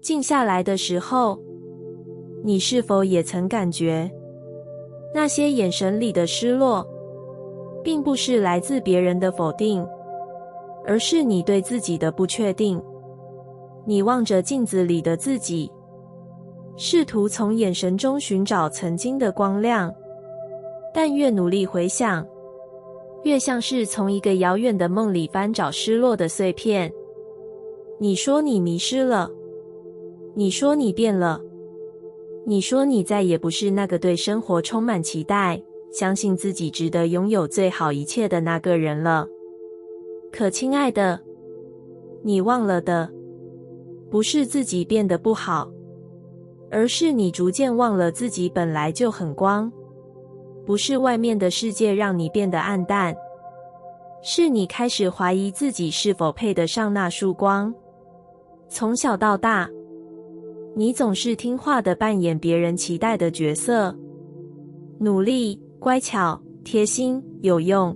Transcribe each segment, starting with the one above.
静下来的时候，你是否也曾感觉，那些眼神里的失落，并不是来自别人的否定，而是你对自己的不确定。你望着镜子里的自己，试图从眼神中寻找曾经的光亮，但越努力回想，越像是从一个遥远的梦里翻找失落的碎片。你说你迷失了，你说你变了，你说你再也不是那个对生活充满期待，相信自己值得拥有最好一切的那个人了。可亲爱的，你忘了的，不是自己变得不好，而是你逐渐忘了自己本来就很光。不是外面的世界让你变得暗淡，是你开始怀疑自己是否配得上那束光。从小到大，你总是听话地扮演别人期待的角色，努力、乖巧、贴心、有用。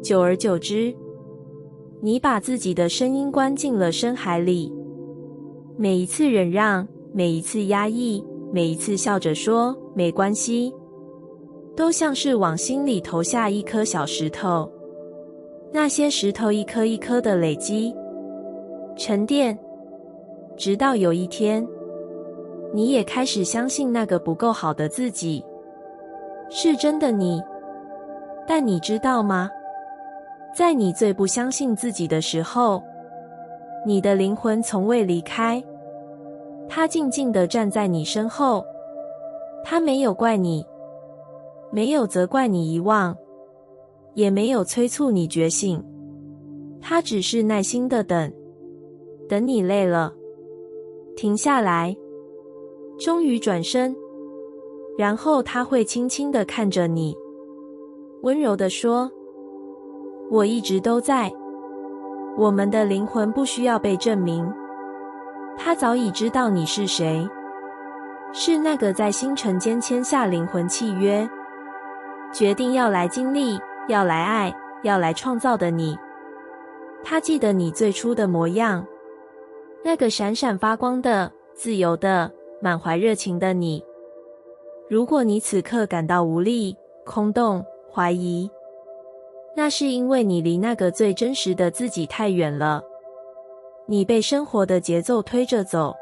久而久之，你把自己的声音关进了深海里。每一次忍让，每一次压抑，每一次笑着说没关系，都像是往心里投下一颗小石头。那些石头一颗一颗的累积、沉淀，直到有一天，你也开始相信那个不够好的自己是真的你。但你知道吗？在你最不相信自己的时候，你的灵魂从未离开，它静静地站在你身后。它没有怪你，没有责怪你遗忘，也没有催促你觉醒，它只是耐心地等，等你累了，停下来，终于转身，然后它会轻轻地看着你，温柔地说：我一直都在。我们的灵魂不需要被证明，它早已知道你是谁，是那个在星辰间签下灵魂契约，决定要来经历，要来爱，要来创造的你。他记得你最初的模样，那个闪闪发光的、自由的、满怀热情的你。如果你此刻感到无力、空洞、怀疑，那是因为你离那个最真实的自己太远了。你被生活的节奏推着走，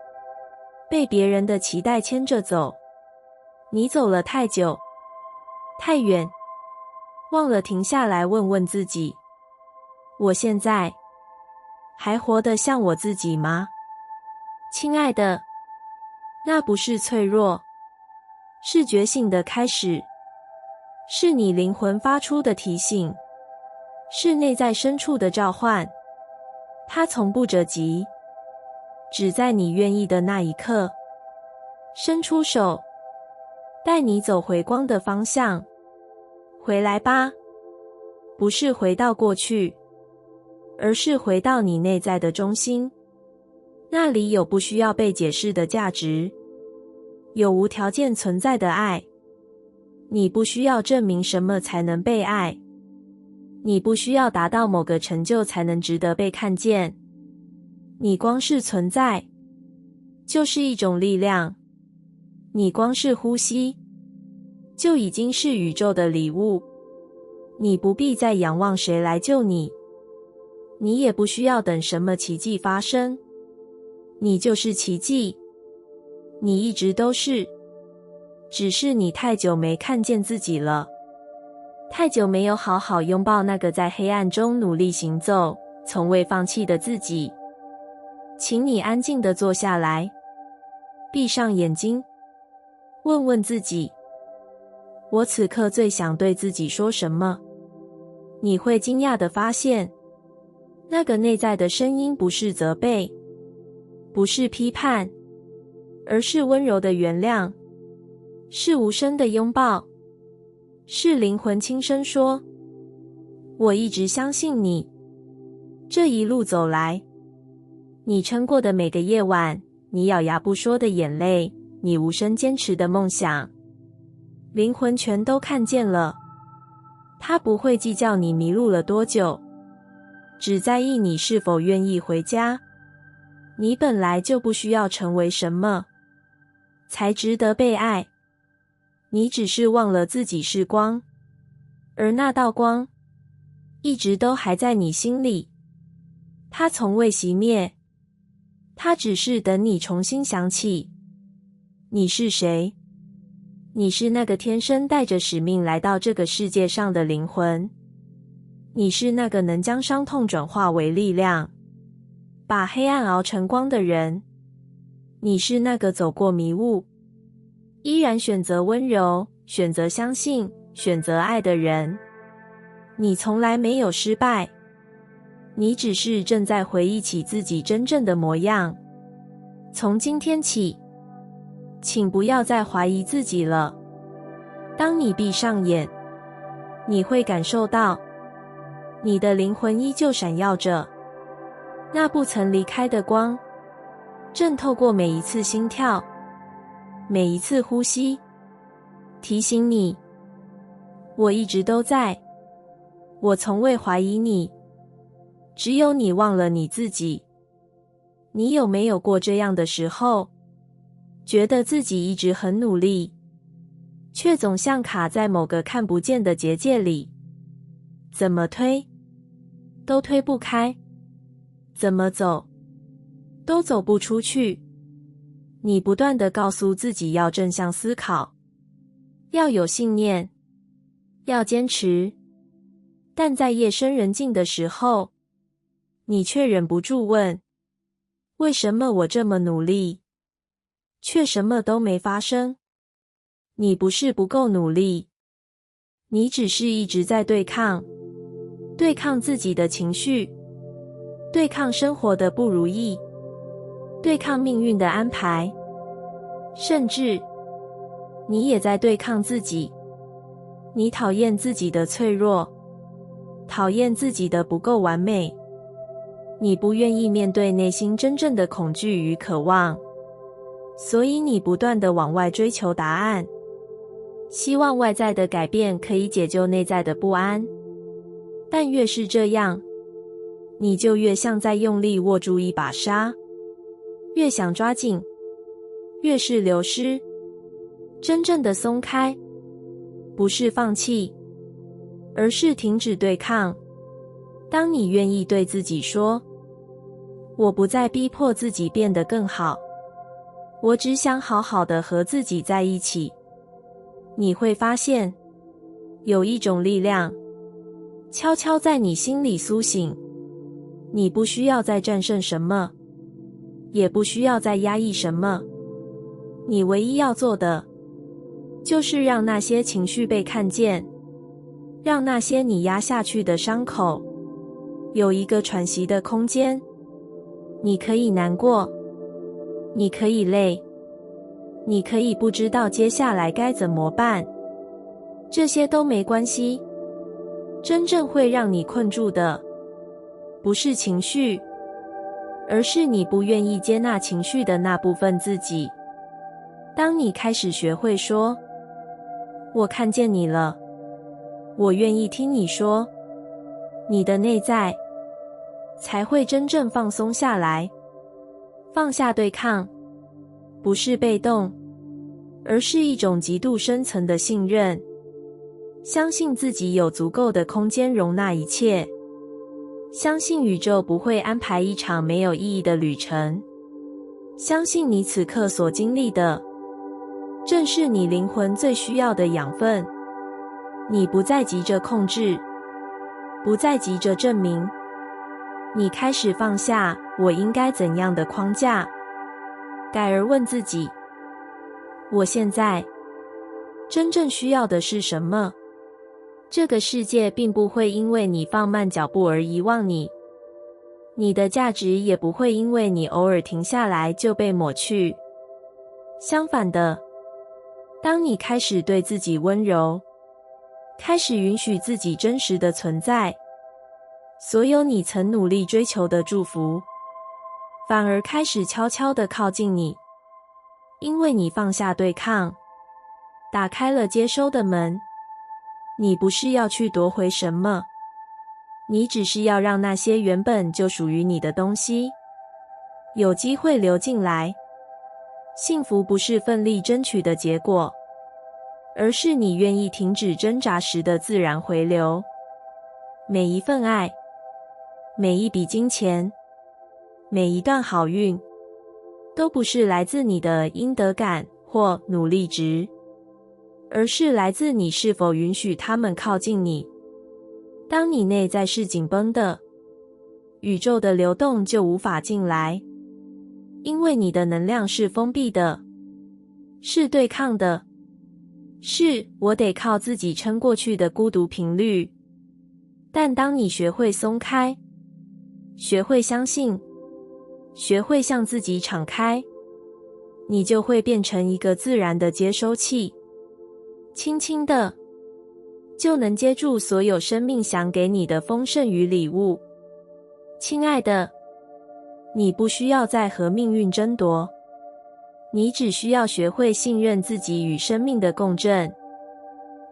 被别人的期待牵着走，你走了太久、太远，忘了停下来问问自己：我现在还活得像我自己吗？亲爱的，那不是脆弱，是觉醒的开始，是你灵魂发出的提醒，是内在深处的召唤。它从不着急，只在你愿意的那一刻，伸出手，带你走回光的方向。回来吧，不是回到过去，而是回到你内在的中心。那里有不需要被解释的价值，有无条件存在的爱。你不需要证明什么才能被爱，你不需要达到某个成就才能值得被看见。你光是存在，就是一种力量。你光是呼吸，就已经是宇宙的礼物。你不必再仰望谁来救你，你也不需要等什么奇迹发生。你就是奇迹，你一直都是，只是你太久没看见自己了，太久没有好好拥抱那个在黑暗中努力行走、从未放弃的自己。请你安静地坐下来，闭上眼睛，问问自己：我此刻最想对自己说什么？你会惊讶地发现，那个内在的声音不是责备，不是批判，而是温柔的原谅，是无声的拥抱，是灵魂轻声说：我一直相信你。这一路走来，你撑过的每个夜晚，你咬牙不说的眼泪，你无声坚持的梦想，灵魂全都看见了。他不会计较你迷路了多久，只在意你是否愿意回家。你本来就不需要成为什么才值得被爱，你只是忘了自己是光，而那道光一直都还在你心里，它从未熄灭，它只是等你重新想起你是谁。你是那个天生带着使命来到这个世界上的灵魂，你是那个能将伤痛转化为力量，把黑暗熬成光的人，你是那个走过迷雾，依然选择温柔，选择相信，选择爱的人。你从来没有失败，你只是正在回忆起自己真正的模样。从今天起，请不要再怀疑自己了。当你闭上眼，你会感受到你的灵魂依旧闪耀着，那不曾离开的光正透过每一次心跳，每一次呼吸，提醒你，我一直都在，我从未怀疑你，只有你忘了你自己。你有没有过这样的时候，觉得自己一直很努力，却总像卡在某个看不见的结界里，怎么推都推不开，怎么走都走不出去。你不断地告诉自己要正向思考，要有信念，要坚持，但在夜深人静的时候，你却忍不住问，为什么我这么努力，却什么都没发生？你不是不够努力，你只是一直在对抗自己的情绪，对抗生活的不如意，对抗命运的安排，甚至你也在对抗自己。你讨厌自己的脆弱，讨厌自己的不够完美，你不愿意面对内心真正的恐惧与渴望，所以你不断地往外追求答案，希望外在的改变可以解救内在的不安。但越是这样，你就越像在用力握住一把沙，越想抓紧，越是流失。真正的松开，不是放弃，而是停止对抗。当你愿意对自己说，我不再逼迫自己变得更好，我只想好好的和自己在一起，你会发现，有一种力量悄悄在你心里苏醒。你不需要再战胜什么，也不需要再压抑什么，你唯一要做的，就是让那些情绪被看见，让那些你压下去的伤口有一个喘息的空间。你可以难过，你可以累，你可以不知道接下来该怎么办，这些都没关系。真正会让你困住的，不是情绪，而是你不愿意接纳情绪的那部分自己。当你开始学会说，我看见你了，我愿意听你说，你的内在才会真正放松下来。放下对抗，不是被动，而是一种极度深层的信任。相信自己有足够的空间容纳一切，相信宇宙不会安排一场没有意义的旅程，相信你此刻所经历的，正是你灵魂最需要的养分。你不再急着控制，不再急着证明，你开始放下我应该怎样的框架，改而问自己，我现在真正需要的是什么？这个世界并不会因为你放慢脚步而遗忘你，你的价值也不会因为你偶尔停下来就被抹去。相反的，当你开始对自己温柔，开始允许自己真实的存在，所有你曾努力追求的祝福，反而开始悄悄地靠近你，因为你放下对抗，打开了接收的门。你不是要去夺回什么，你只是要让那些原本就属于你的东西有机会流进来。幸福不是奋力争取的结果，而是你愿意停止挣扎时的自然回流。每一份爱，每一笔金钱，每一段好运，都不是来自你的应得感或努力值，而是来自你是否允许他们靠近你。当你内在是紧绷的，宇宙的流动就无法进来，因为你的能量是封闭的，是对抗的，是我得靠自己撑过去的孤独频率。但当你学会松开，学会相信，学会向自己敞开，你就会变成一个自然的接收器，轻轻的就能接住所有生命想给你的丰盛与礼物。亲爱的，你不需要再和命运争夺，你只需要学会信任自己与生命的共振。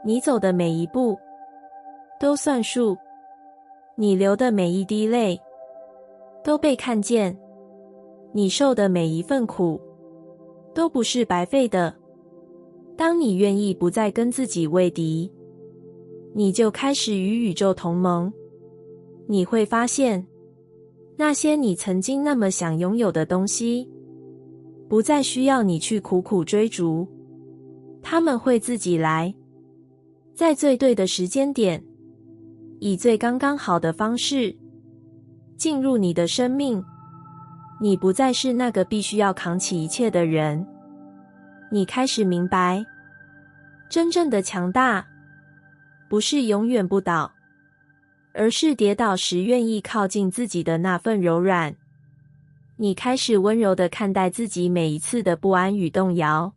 你走的每一步都算数，你流的每一滴泪都被看见，你受的每一份苦都不是白费的。当你愿意不再跟自己为敌，你就开始与宇宙同盟。你会发现，那些你曾经那么想拥有的东西，不再需要你去苦苦追逐，他们会自己来，在最对的时间点，以最刚刚好的方式进入你的生命。你不再是那个必须要扛起一切的人，你开始明白，真正的强大不是永远不倒，而是跌倒时愿意靠近自己的那份柔软。你开始温柔地看待自己每一次的不安与动摇，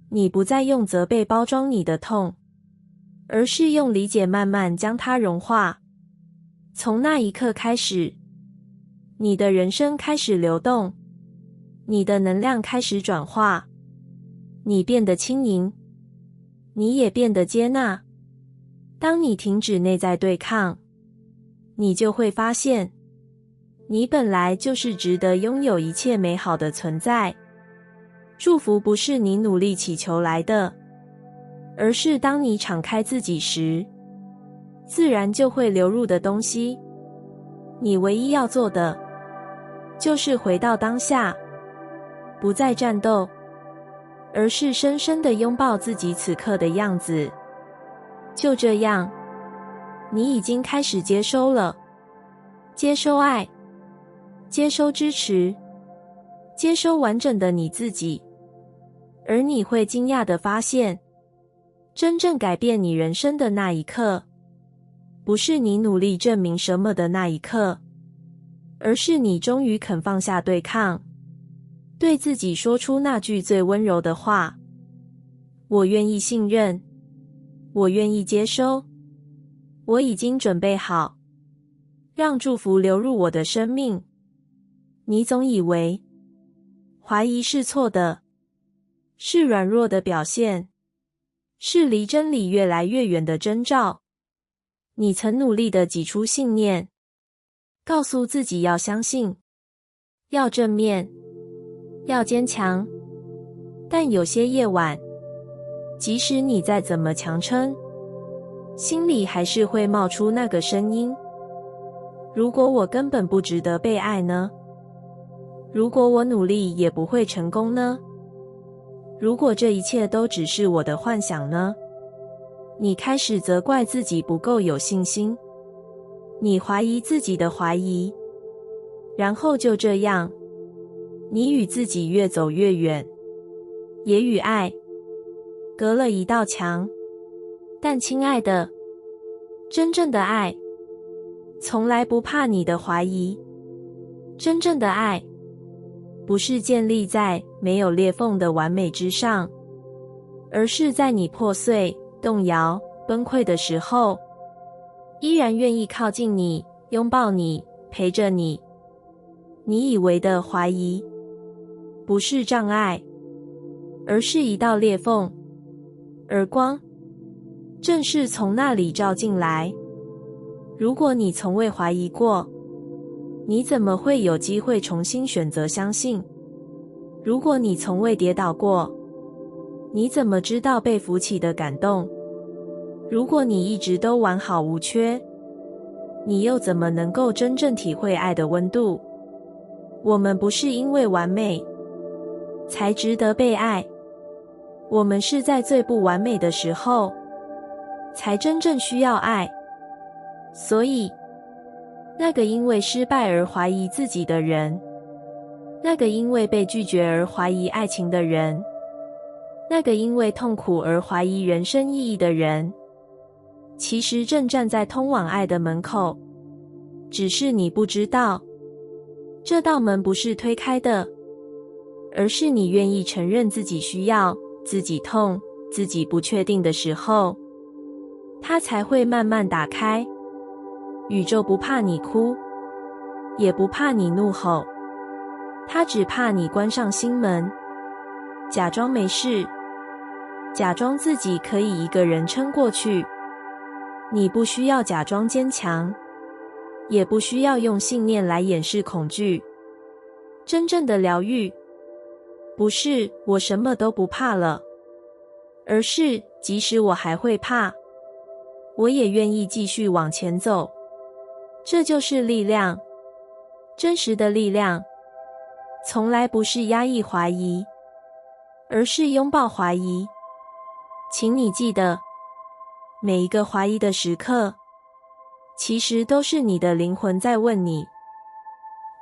你不再用责备包装你的痛，而是用理解慢慢将它融化。从那一刻开始，你的人生开始流动，你的能量开始转化，你变得轻盈，你也变得接纳。当你停止内在对抗，你就会发现，你本来就是值得拥有一切美好的存在。祝福不是你努力祈求来的，而是当你敞开自己时，自然就会流入的东西。你唯一要做的，就是回到当下，不再战斗，而是深深地拥抱自己此刻的样子。就这样，你已经开始接收了，接收爱，接收支持，接收完整的你自己。而你会惊讶地发现，真正改变你人生的那一刻，不是你努力证明什么的那一刻，而是你终于肯放下对抗，对自己说出那句最温柔的话：我愿意信任，我愿意接收，我已经准备好，让祝福流入我的生命。你总以为怀疑是错的，是软弱的表现，是离真理越来越远的征兆。你曾努力地挤出信念，告诉自己要相信，要正面，要坚强。但有些夜晚，即使你再怎么强撑，心里还是会冒出那个声音：如果我根本不值得被爱呢？如果我努力也不会成功呢？如果这一切都只是我的幻想呢？你开始责怪自己不够有信心，你怀疑自己的怀疑，然后就这样，你与自己越走越远，也与爱隔了一道墙。但亲爱的，真正的爱从来不怕你的怀疑，真正的爱不是建立在没有裂缝的完美之上，而是在你破碎、动摇、崩溃的时候，依然愿意靠近你，拥抱你，陪着你。你以为的怀疑，不是障碍，而是一道裂缝，而光正是从那里照进来。如果你从未怀疑过，你怎么会有机会重新选择相信？如果你从未跌倒过，你怎么知道被扶起的感动？如果你一直都完好无缺，你又怎么能够真正体会爱的温度？我们不是因为完美才值得被爱，我们是在最不完美的时候才真正需要爱。所以，那个因为失败而怀疑自己的人，那个因为被拒绝而怀疑爱情的人，那个因为痛苦而怀疑人生意义的人，其实正站在通往爱的门口，只是你不知道。这道门不是推开的，而是你愿意承认自己需要，自己痛，自己不确定的时候，它才会慢慢打开。宇宙不怕你哭，也不怕你怒吼，它只怕你关上心门，假装没事，假装自己可以一个人撑过去。你不需要假装坚强，也不需要用信念来掩饰恐惧。真正的疗愈，不是我什么都不怕了，而是即使我还会怕，我也愿意继续往前走。这就是力量，真实的力量，从来不是压抑怀疑，而是拥抱怀疑。请你记得，每一个怀疑的时刻，其实都是你的灵魂在问你：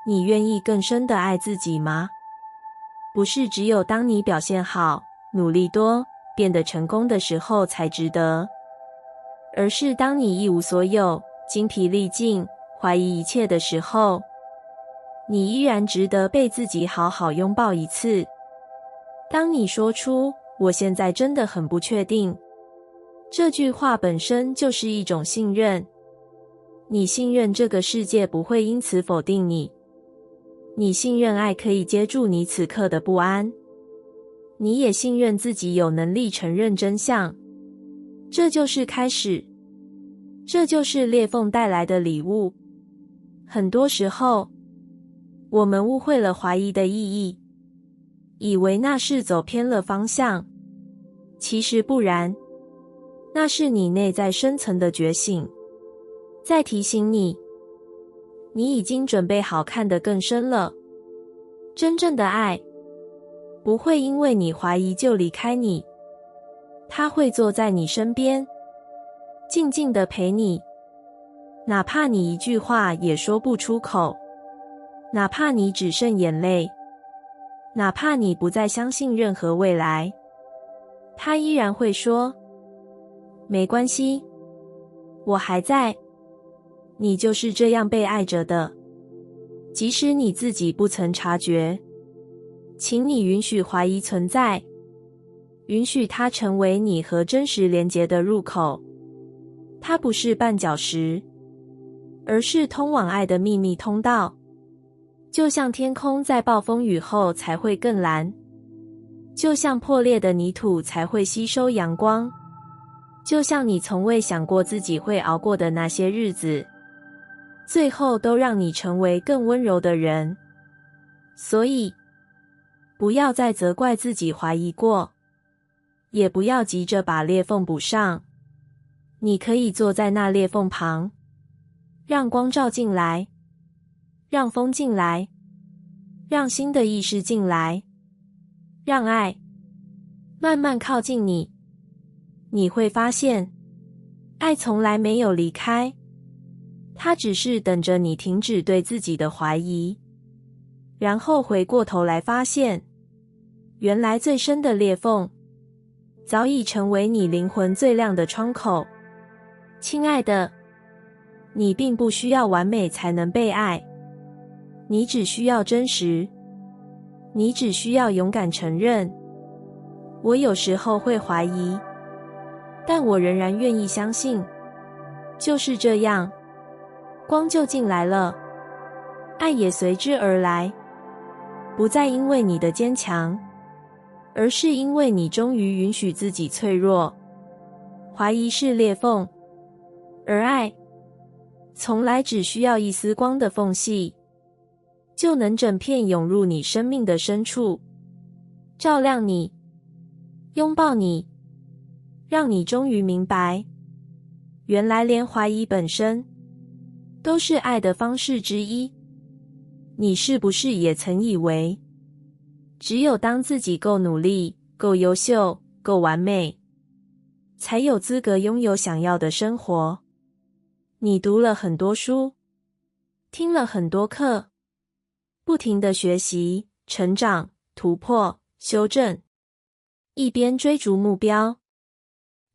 你愿意更深地爱自己吗？不是只有当你表现好、努力多、变得成功的时候才值得，而是当你一无所有、精疲力尽、怀疑一切的时候，你依然值得被自己好好拥抱一次。当你说出“我现在真的很不确定”，这句话本身就是一种信任。你信任这个世界不会因此否定你，你信任爱可以接住你此刻的不安，你也信任自己有能力承认真相。这就是开始，这就是裂缝带来的礼物。很多时候，我们误会了怀疑的意义，以为那是走偏了方向，其实不然，那是你内在深层的觉醒，在提醒你，你已经准备好看得更深了。真正的爱，不会因为你怀疑就离开你，它会坐在你身边，静静地陪你，哪怕你一句话也说不出口，哪怕你只剩眼泪，哪怕你不再相信任何未来，他依然会说：没关系，我还在。你就是这样被爱着的，即使你自己不曾察觉。请你允许怀疑存在，允许它成为你和真实连结的入口。它不是绊脚石，而是通往爱的秘密通道。就像天空在暴风雨后才会更蓝，就像破裂的泥土才会吸收阳光，就像你从未想过自己会熬过的那些日子，最后都让你成为更温柔的人。所以，不要再责怪自己怀疑过，也不要急着把裂缝补上。你可以坐在那裂缝旁，让光照进来，让风进来，让新的意识进来，让爱慢慢靠近你。你会发现，爱从来没有离开，它只是等着你停止对自己的怀疑，然后回过头来发现，原来最深的裂缝早已成为你灵魂最亮的窗口。亲爱的，你并不需要完美才能被爱，你只需要真实，你只需要勇敢承认，我有时候会怀疑，但我仍然愿意相信。就是这样，光就进来了，爱也随之而来，不再因为你的坚强，而是因为你终于允许自己脆弱。怀疑是裂缝，而爱从来只需要一丝光的缝隙，就能整片涌入你生命的深处，照亮你，拥抱你，让你终于明白，原来连怀疑本身都是爱的方式之一。你是不是也曾以为，只有当自己够努力、够优秀、够完美，才有资格拥有想要的生活？你读了很多书，听了很多课，不停地学习、成长、突破、修正，一边追逐目标，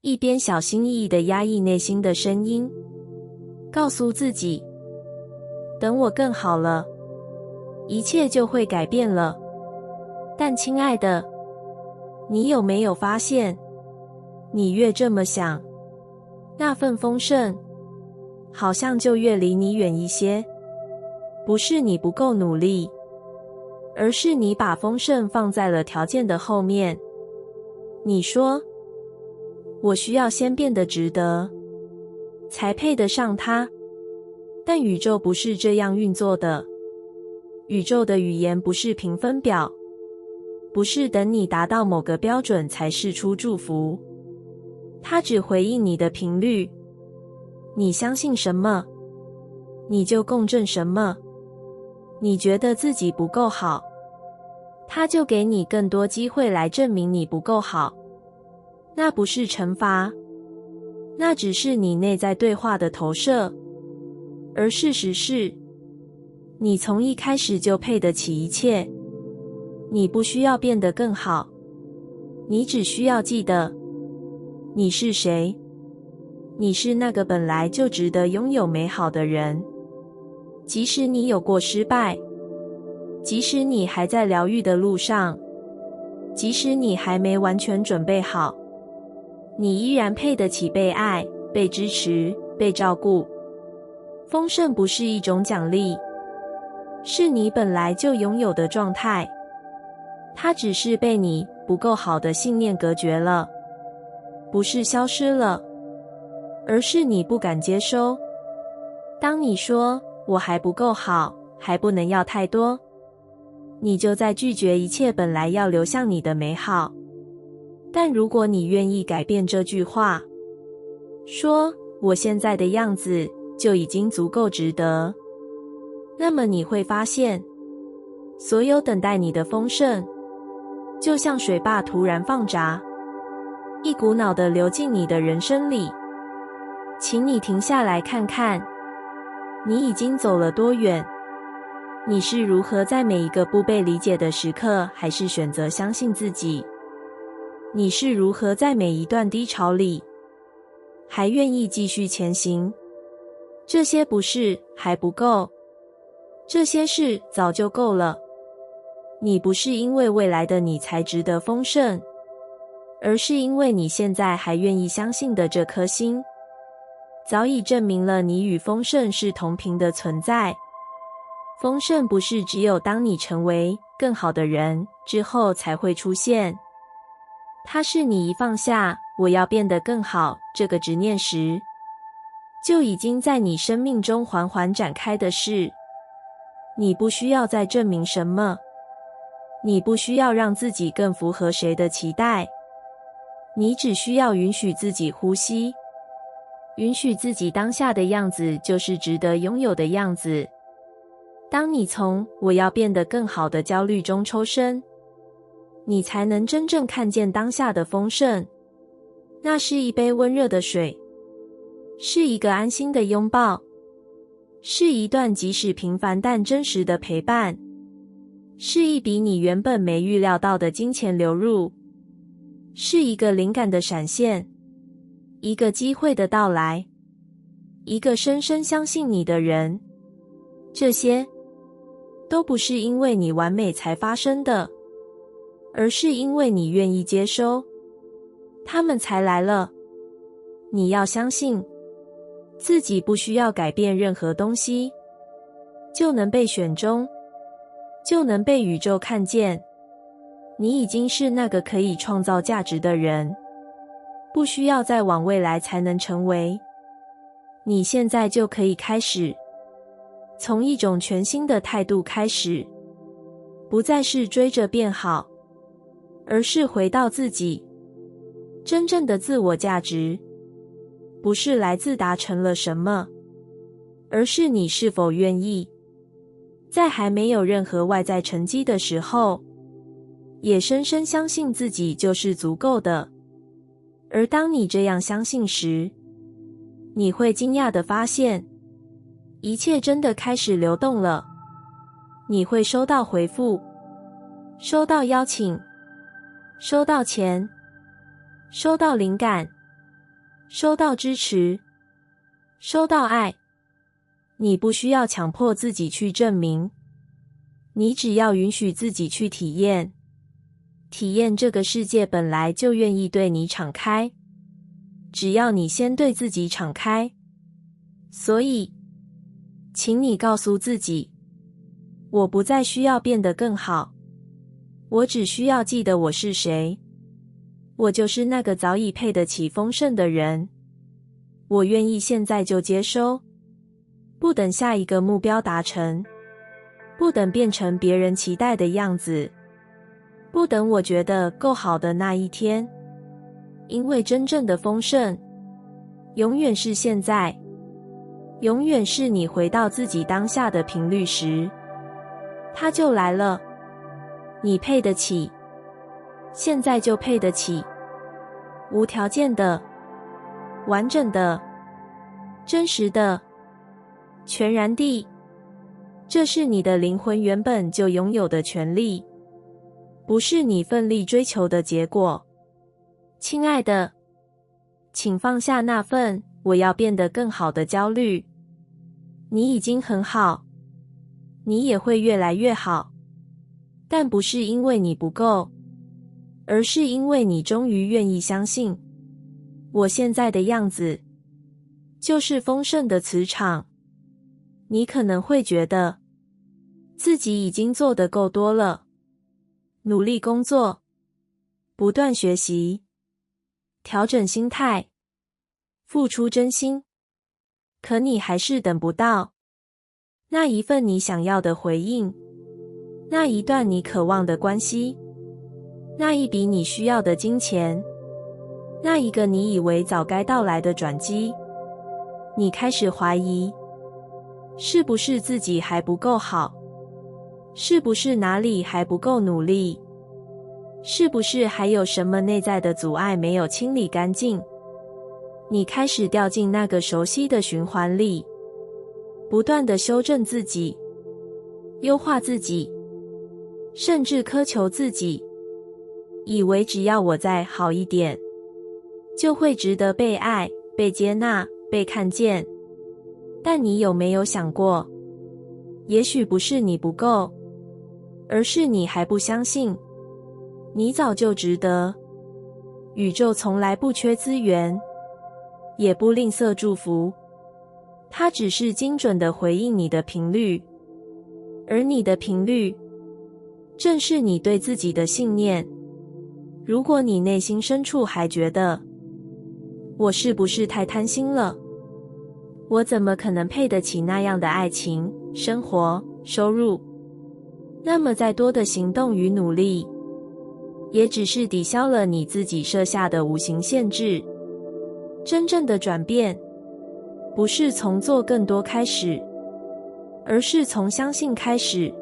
一边小心翼翼地压抑内心的声音，告诉自己，等我更好了，一切就会改变了。但亲爱的，你有没有发现，你越这么想，那份丰盛好像就越离你远一些？不是你不够努力，而是你把丰盛放在了条件的后面。你说，我需要先变得值得，才配得上它。但宇宙不是这样运作的。宇宙的语言不是评分表，不是等你达到某个标准才释出祝福，它只回应你的频率。你相信什么，你就共振什么。你觉得自己不够好，它就给你更多机会来证明你不够好。那不是惩罚，那只是你内在对话的投射。而事实是，你从一开始就配得起一切。你不需要变得更好，你只需要记得，你是谁。你是那个本来就值得拥有美好的人。即使你有过失败，即使你还在疗愈的路上，即使你还没完全准备好，你依然配得起被爱、被支持、被照顾。丰盛不是一种奖励，是你本来就拥有的状态，它只是被你不够好的信念隔绝了，不是消失了，而是你不敢接收。当你说我还不够好，还不能要太多，你就在拒绝一切本来要流向你的美好。但如果你愿意改变这句话，说我现在的样子就已经足够值得，那么你会发现，所有等待你的丰盛，就像水坝突然放闸，一股脑地流进你的人生里。请你停下来看看，你已经走了多远？你是如何在每一个不被理解的时刻，还是选择相信自己？你是如何在每一段低潮里，还愿意继续前行？这些不是还不够，这些是早就够了。你不是因为未来的你才值得丰盛，而是因为你现在还愿意相信的这颗心，早已证明了你与丰盛是同频的存在。丰盛不是只有当你成为更好的人之后才会出现，它是你一放下我要变得更好这个执念时，就已经在你生命中缓缓展开的事。你不需要再证明什么，你不需要让自己更符合谁的期待，你只需要允许自己呼吸，允许自己当下的样子就是值得拥有的样子。当你从我要变得更好的焦虑中抽身，你才能真正看见当下的丰盛。那是一杯温热的水，是一个安心的拥抱，是一段即使平凡但真实的陪伴，是一笔你原本没预料到的金钱流入，是一个灵感的闪现，一个机会的到来，一个深深相信你的人。这些都不是因为你完美才发生的，而是因为你愿意接收，他们才来了。你要相信，自己不需要改变任何东西，就能被选中，就能被宇宙看见。你已经是那个可以创造价值的人，不需要再往未来才能成为。你现在就可以开始。从一种全新的态度开始，不再是追着变好，而是回到自己。真正的自我价值，不是来自达成了什么，而是你是否愿意，在还没有任何外在成绩的时候，也深深相信自己就是足够的。而当你这样相信时，你会惊讶地发现，一切真的开始流动了。你会收到回复，收到邀请，收到钱，收到灵感，收到支持，收到爱。你不需要强迫自己去证明，你只要允许自己去体验。体验这个世界本来就愿意对你敞开，只要你先对自己敞开。所以，请你告诉自己，我不再需要变得更好，我只需要记得我是谁。我就是那个早已配得起丰盛的人。我愿意现在就接收，不等下一个目标达成，不等变成别人期待的样子，不等我觉得够好的那一天。因为真正的丰盛，永远是现在，永远是你回到自己当下的频率时，它就来了。你配得起，现在就配得起，无条件的，完整的，真实的，全然地。这是你的灵魂原本就拥有的权利，不是你奋力追求的结果。亲爱的，请放下那份我要变得更好的焦虑。你已经很好，你也会越来越好，但不是因为你不够，而是因为你终于愿意相信，我现在的样子就是丰盛的磁场。你可能会觉得自己已经做得够多了，努力工作，不断学习，调整心态，付出真心，可你还是等不到那一份你想要的回应，那一段你渴望的关系，那一笔你需要的金钱，那一个你以为早该到来的转机。你开始怀疑，是不是自己还不够好？是不是哪里还不够努力？是不是还有什么内在的阻碍没有清理干净？你开始掉进那个熟悉的循环里，不断地修正自己，优化自己，甚至苛求自己，以为只要我再好一点，就会值得被爱、被接纳、被看见。但你有没有想过，也许不是你不够，而是你还不相信，你早就值得。宇宙从来不缺资源，也不吝啬祝福，它只是精准地回应你的频率，而你的频率正是你对自己的信念。如果你内心深处还觉得，我是不是太贪心了？我怎么可能配得起那样的爱情、生活、收入？那么再多的行动与努力，也只是抵消了你自己设下的无形限制。真正的转变，不是从做更多开始，而是从相信开始。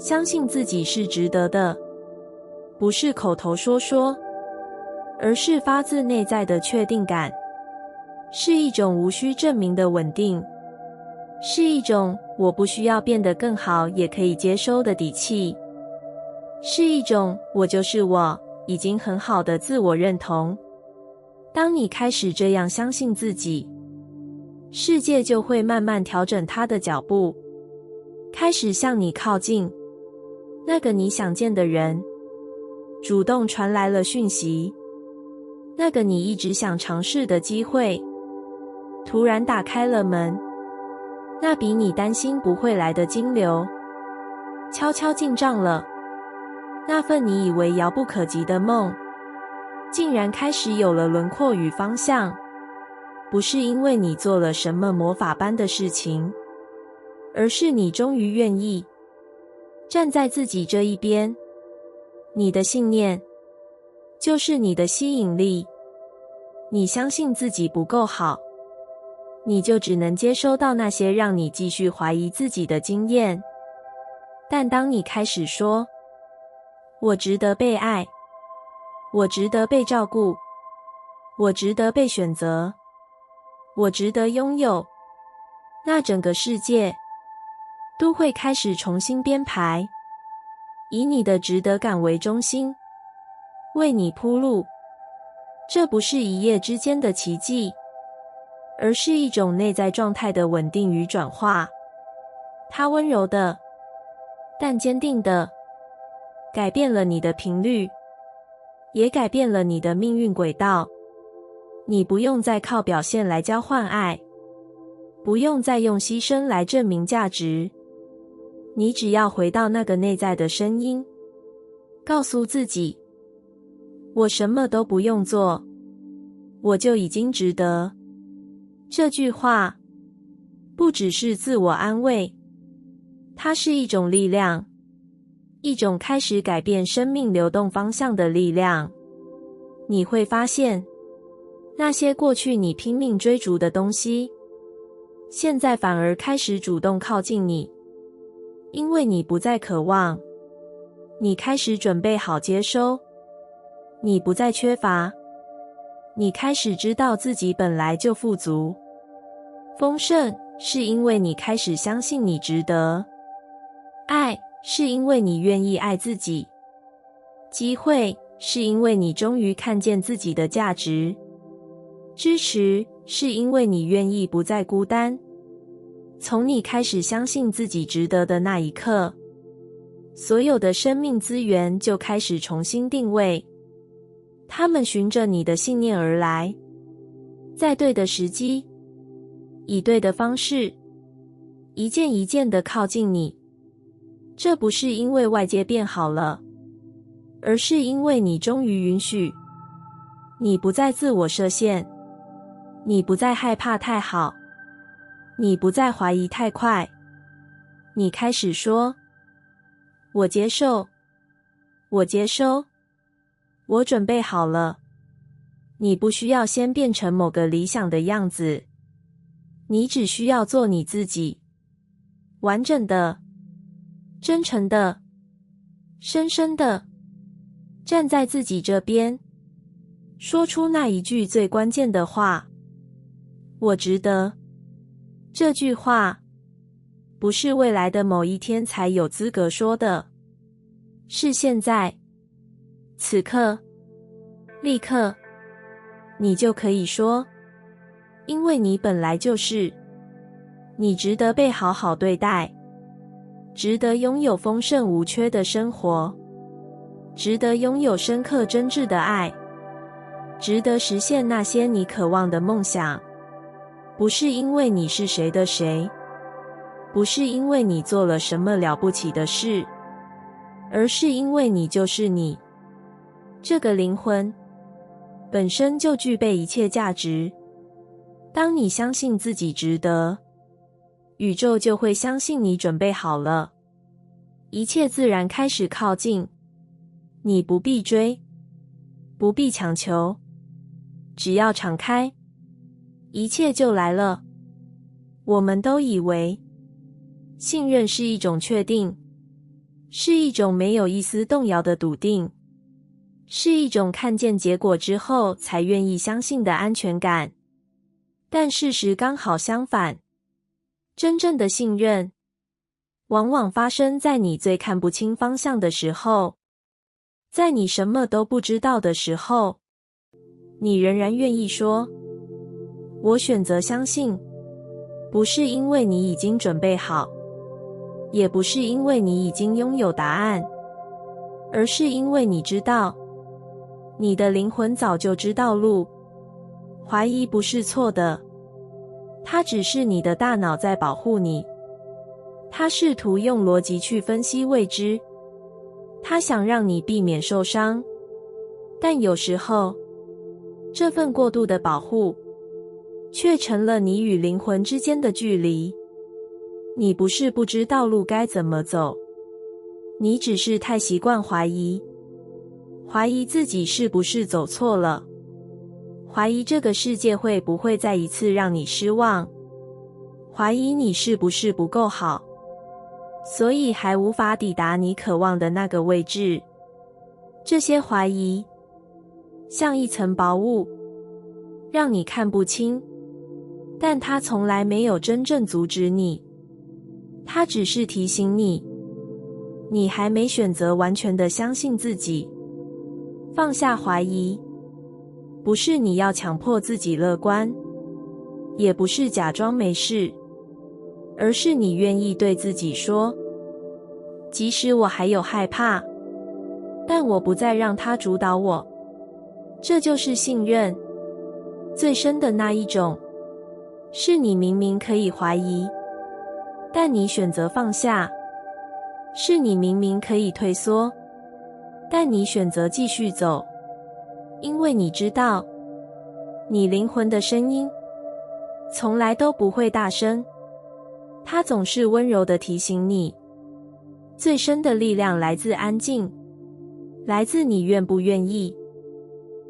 相信自己是值得的，不是口头说说，而是发自内在的确定感，是一种无需证明的稳定，是一种我不需要变得更好也可以接收的底气，是一种我就是我，已经很好的自我认同。当你开始这样相信自己，世界就会慢慢调整它的脚步，开始向你靠近。那个你想见的人主动传来了讯息，那个你一直想尝试的机会突然打开了门，那比你担心不会来的金流悄悄进账了，那份你以为遥不可及的梦竟然开始有了轮廓与方向。不是因为你做了什么魔法般的事情，而是你终于愿意站在自己这一边。你的信念就是你的吸引力。你相信自己不够好，你就只能接收到那些让你继续怀疑自己的经验。但当你开始说，我值得被爱，我值得被照顾，我值得被选择，我值得拥有，那整个世界都会开始重新编排，以你的值得感为中心，为你铺路。这不是一夜之间的奇迹，而是一种内在状态的稳定与转化。它温柔的，但坚定的，改变了你的频率，也改变了你的命运轨道。你不用再靠表现来交换爱，不用再用牺牲来证明价值。你只要回到那个内在的声音，告诉自己，我什么都不用做，我就已经值得。这句话不只是自我安慰，它是一种力量，一种开始改变生命流动方向的力量。你会发现，那些过去你拼命追逐的东西，现在反而开始主动靠近你，因为你不再渴望，你开始准备好接收。你不再缺乏，你开始知道自己本来就富足。丰盛是因为你开始相信你值得，爱是因为你愿意爱自己，机会是因为你终于看见自己的价值，支持是因为你愿意不再孤单。从你开始相信自己值得的那一刻，所有的生命资源就开始重新定位，他们循着你的信念而来，在对的时机，以对的方式，一件一件地靠近你。这不是因为外界变好了，而是因为你终于允许，你不再自我设限，你不再害怕太好，你不再怀疑太快，你开始说，我接受，我接收，我准备好了。你不需要先变成某个理想的样子，你只需要做你自己，完整的，真诚的，深深的，站在自己这边，说出那一句最关键的话，我值得。这句话不是未来的某一天才有资格说的，是现在，此刻，立刻，你就可以说，因为你本来就是，你值得被好好对待，值得拥有丰盛无缺的生活，值得拥有深刻真挚的爱，值得实现那些你渴望的梦想。不是因为你是谁的谁，不是因为你做了什么了不起的事，而是因为你就是你。这个灵魂本身就具备一切价值。当你相信自己值得，宇宙就会相信你准备好了，一切自然开始靠近。你不必追，不必强求，只要敞开，一切就来了。我们都以为信任是一种确定，是一种没有一丝动摇的笃定，是一种看见结果之后才愿意相信的安全感。但事实刚好相反，真正的信任往往发生在你最看不清方向的时候，在你什么都不知道的时候，你仍然愿意说，我选择相信。不是因为你已经准备好，也不是因为你已经拥有答案，而是因为你知道，你的灵魂早就知道路。怀疑不是错的，它只是你的大脑在保护你。它试图用逻辑去分析未知，它想让你避免受伤，但有时候，这份过度的保护却成了你与灵魂之间的距离。你不是不知道路该怎么走，你只是太习惯怀疑，怀疑自己是不是走错了，怀疑这个世界会不会再一次让你失望，怀疑你是不是不够好，所以还无法抵达你渴望的那个位置。这些怀疑像一层薄雾，让你看不清，但它从来没有真正阻止你，它只是提醒你，你还没选择完全的相信自己。放下怀疑，不是你要强迫自己乐观，也不是假装没事，而是你愿意对自己说，即使我还有害怕，但我不再让它主导我。这就是信任，最深的那一种，是你明明可以怀疑，但你选择放下，是你明明可以退缩，但你选择继续走，因为你知道，你灵魂的声音从来都不会大声，它总是温柔地提醒你，最深的力量来自安静，来自你愿不愿意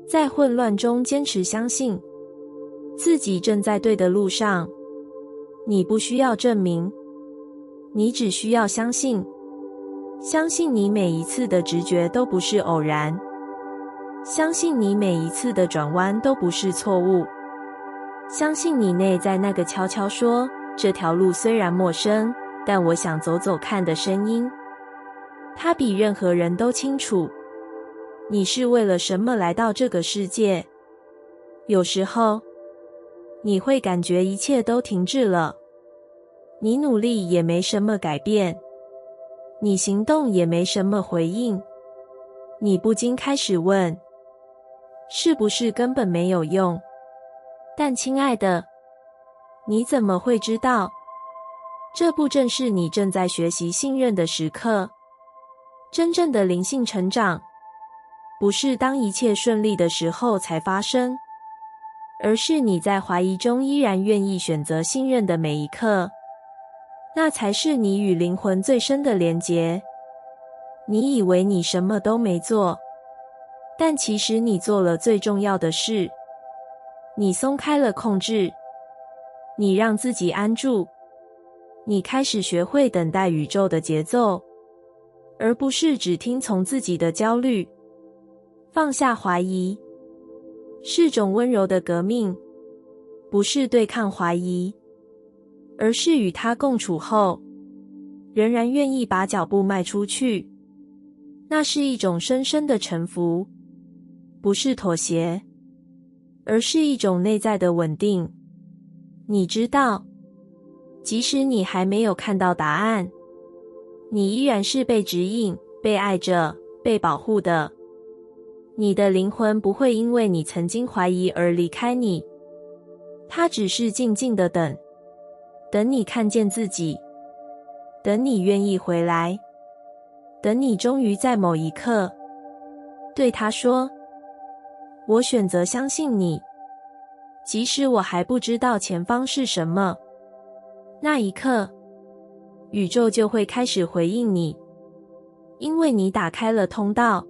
在混乱中坚持相信自己正在对的路上。你不需要证明，你只需要相信，相信你每一次的直觉都不是偶然，相信你每一次的转弯都不是错误，相信你内在那个悄悄说，这条路虽然陌生，但我想走走看的声音。它比任何人都清楚，你是为了什么来到这个世界。有时候，你会感觉一切都停滞了，你努力也没什么改变，你行动也没什么回应，你不禁开始问，是不是根本没有用？但亲爱的，你怎么会知道？这不正是你正在学习信任的时刻？真正的灵性成长，不是当一切顺利的时候才发生，而是你在怀疑中依然愿意选择信任的每一刻。那才是你与灵魂最深的连结。你以为你什么都没做，但其实你做了最重要的事。你松开了控制，你让自己安住，你开始学会等待宇宙的节奏，而不是只听从自己的焦虑。放下怀疑，是种温柔的革命，不是对抗怀疑，而是与它共处后，仍然愿意把脚步迈出去。那是一种深深的臣服，不是妥协，而是一种内在的稳定。你知道，即使你还没有看到答案，你依然是被指引、被爱着、被保护的。你的灵魂不会因为你曾经怀疑而离开你，它只是静静的等，等你看见自己，等你愿意回来，等你终于在某一刻对他说，我选择相信你，即使我还不知道前方是什么。那一刻，宇宙就会开始回应你，因为你打开了通道，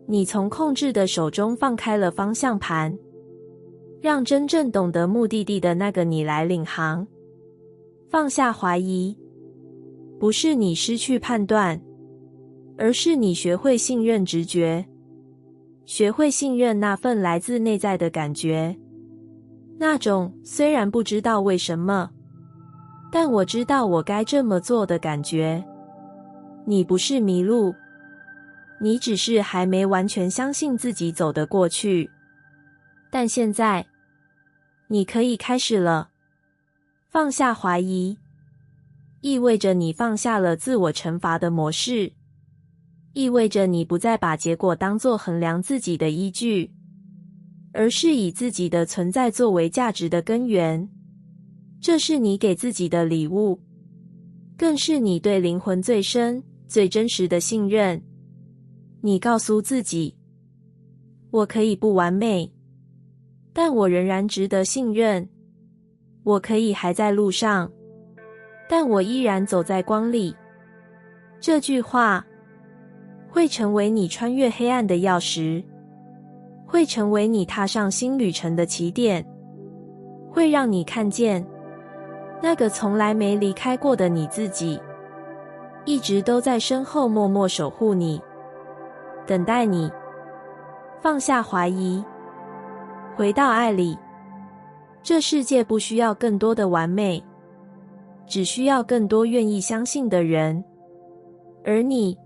你从控制的手中放开了方向盘，让真正懂得目的地的那个你来领航。放下怀疑，不是你失去判断，而是你学会信任直觉，学会信任那份来自内在的感觉，那种虽然不知道为什么，但我知道我该这么做的感觉。你不是迷路，你只是还没完全相信自己走得过去。但现在，你可以开始了。放下怀疑，意味着你放下了自我惩罚的模式，意味着你不再把结果当作衡量自己的依据，而是以自己的存在作为价值的根源。这是你给自己的礼物，更是你对灵魂最深、最真实的信任。你告诉自己，我可以不完美，但我仍然值得信任。我可以还在路上，但我依然走在光里。这句话会成为你穿越黑暗的钥匙，会成为你踏上新旅程的起点，会让你看见那个从来没离开过的你自己，一直都在身后默默守护你，等待你。放下怀疑，回到爱里。这世界不需要更多的完美，只需要更多愿意相信的人。而你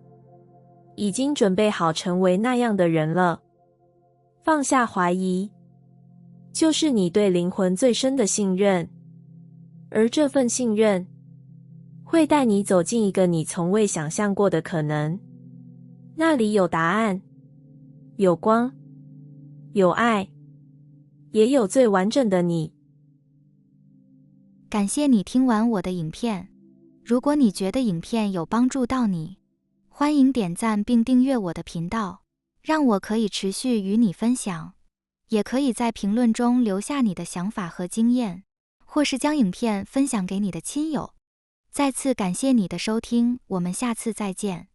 已经准备好成为那样的人了。放下怀疑，就是你对灵魂最深的信任，而这份信任会带你走进一个你从未想象过的可能。那里有答案，有光，有爱，也有最完整的你。感谢你听完我的影片。如果你觉得影片有帮助到你，欢迎点赞并订阅我的频道，让我可以持续与你分享。也可以在评论中留下你的想法和经验，或是将影片分享给你的亲友。再次感谢你的收听，我们下次再见。